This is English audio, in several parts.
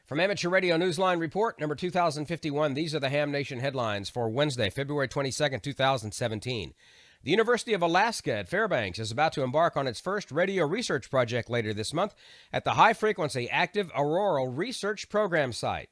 From Amateur Radio Newsline Report, number 2051, these are the Ham Nation headlines for Wednesday, February 22nd, 2017. The University of Alaska at Fairbanks is about to embark on its first radio research project later this month at the High Frequency Active Auroral Research Program site.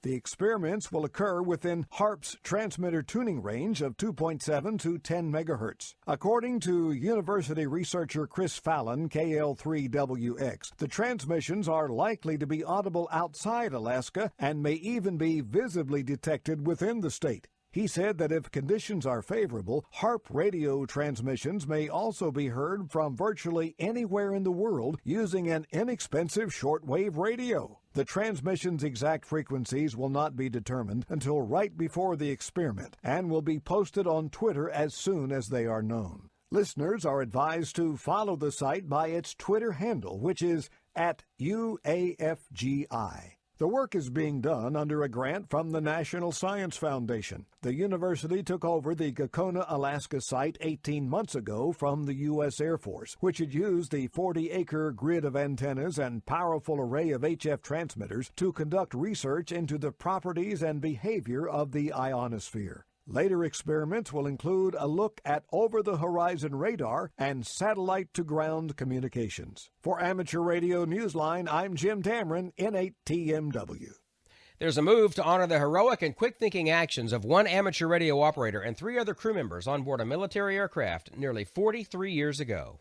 The experiments will occur within HAARP's transmitter tuning range of 2.7 to 10 megahertz. According to university researcher Chris Fallon, KL3WX, the transmissions are likely to be audible outside Alaska and may even be visibly detected within the state. He said that if conditions are favorable, HAARP radio transmissions may also be heard from virtually anywhere in the world using an inexpensive shortwave radio. The transmission's exact frequencies will not be determined until right before the experiment and will be posted on Twitter as soon as they are known. Listeners are advised to follow the site by its Twitter handle, which is @UAFGI. The work is being done under a grant from the National Science Foundation. The university took over the Gakona, Alaska site 18 months ago from the U.S. Air Force, which had used the 40-acre grid of antennas and powerful array of HF transmitters to conduct research into the properties and behavior of the ionosphere. Later experiments will include a look at over-the-horizon radar and satellite-to-ground communications. For Amateur Radio Newsline, I'm Jim Dameron, N8TMW. There's a move to honor the heroic and quick-thinking actions of one amateur radio operator and 3 other crew members on board a military aircraft nearly 43 years ago.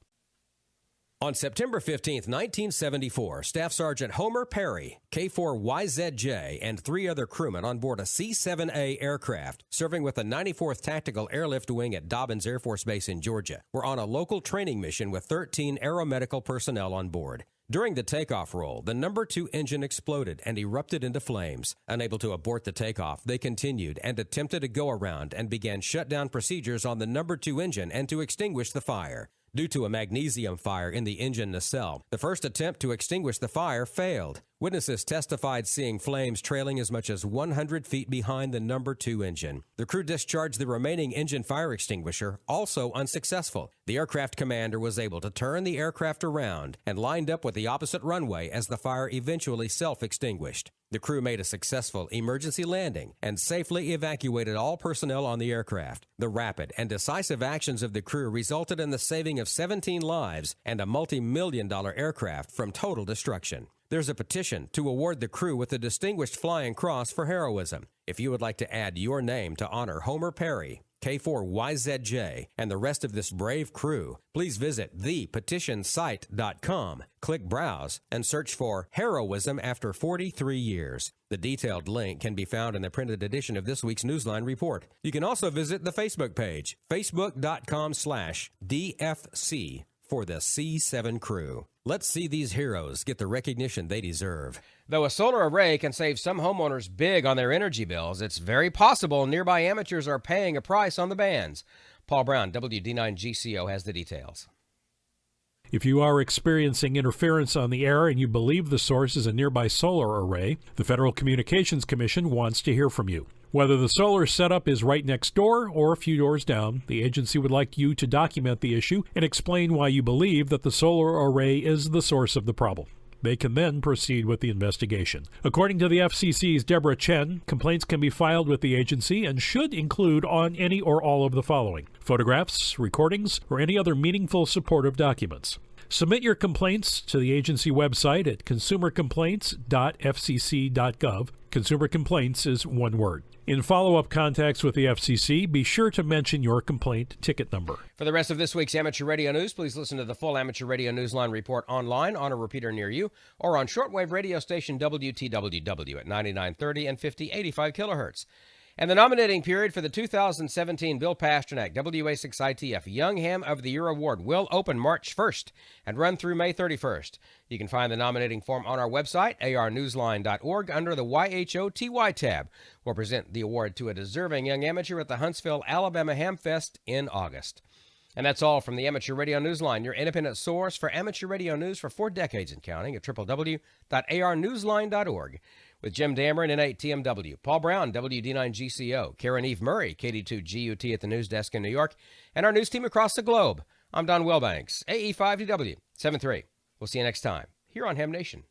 On September 15, 1974, Staff Sergeant Homer Perry, K4YZJ, and 3 other crewmen on board a C-7A aircraft serving with the 94th Tactical Airlift Wing at Dobbins Air Force Base in Georgia were on a local training mission with 13 aeromedical personnel on board. During the takeoff roll, the number 2 engine exploded and erupted into flames. Unable to abort the takeoff, they continued and attempted a go-around and began shutdown procedures on the number 2 engine and to extinguish the fire. Due to a magnesium fire in the engine nacelle, the first attempt to extinguish the fire failed. Witnesses testified seeing flames trailing as much as 100 feet behind the number 2 engine. The crew discharged the remaining engine fire extinguisher, also unsuccessful. The aircraft commander was able to turn the aircraft around and lined up with the opposite runway as the fire eventually self-extinguished. The crew made a successful emergency landing and safely evacuated all personnel on the aircraft. The rapid and decisive actions of the crew resulted in the saving of 17 lives and a multi-million-dollar aircraft from total destruction. There's a petition to award the crew with the Distinguished Flying Cross for heroism. If you would like to add your name to honor Homer Perry, K4YZJ, and the rest of this brave crew, please visit thepetitionsite.com, click Browse, and search for Heroism After 43 Years. The detailed link can be found in the printed edition of this week's Newsline Report. You can also visit the Facebook page, facebook.com/DFC for the C7 crew. Let's see these heroes get the recognition they deserve. Though a solar array can save some homeowners big on their energy bills, it's very possible nearby amateurs are paying a price on the bands. Paul Brown, WD9GCO, has the details. If you are experiencing interference on the air and you believe the source is a nearby solar array, the Federal Communications Commission wants to hear from you. Whether the solar setup is right next door or a few doors down, the agency would like you to document the issue and explain why you believe that the solar array is the source of the problem. They can then proceed with the investigation. According to the FCC's Deborah Chen, complaints can be filed with the agency and should include on any or all of the following: photographs, recordings, or any other meaningful supportive documents. Submit your complaints to the agency website at consumercomplaints.fcc.gov. Consumer complaints is one word. In follow-up contacts with the FCC, be sure to mention your complaint ticket number. For the rest of this week's Amateur Radio News, please listen to the full Amateur Radio Newsline Report online on a repeater near you or on shortwave radio station WTWW at 9930 and 5085 kilohertz. And the nominating period for the 2017 Bill Pasternak WA6ITF Young Ham of the Year Award will open March 1st and run through May 31st. You can find the nominating form on our website, arnewsline.org, under the YHOTY tab. We'll present the award to a deserving young amateur at the Huntsville, Alabama Ham Fest in August. And that's all from the Amateur Radio Newsline, your independent source for amateur radio news for 4 decades and counting at www.arnewsline.org. With Jim Dameron, N8TMW, Paul Brown, WD9GCO, Karen Eve Murray, KD2GUT at the news desk in New York, and our news team across the globe. I'm Don Wellbanks, AE5DW, 7-3. We'll see you next time here on Ham Nation.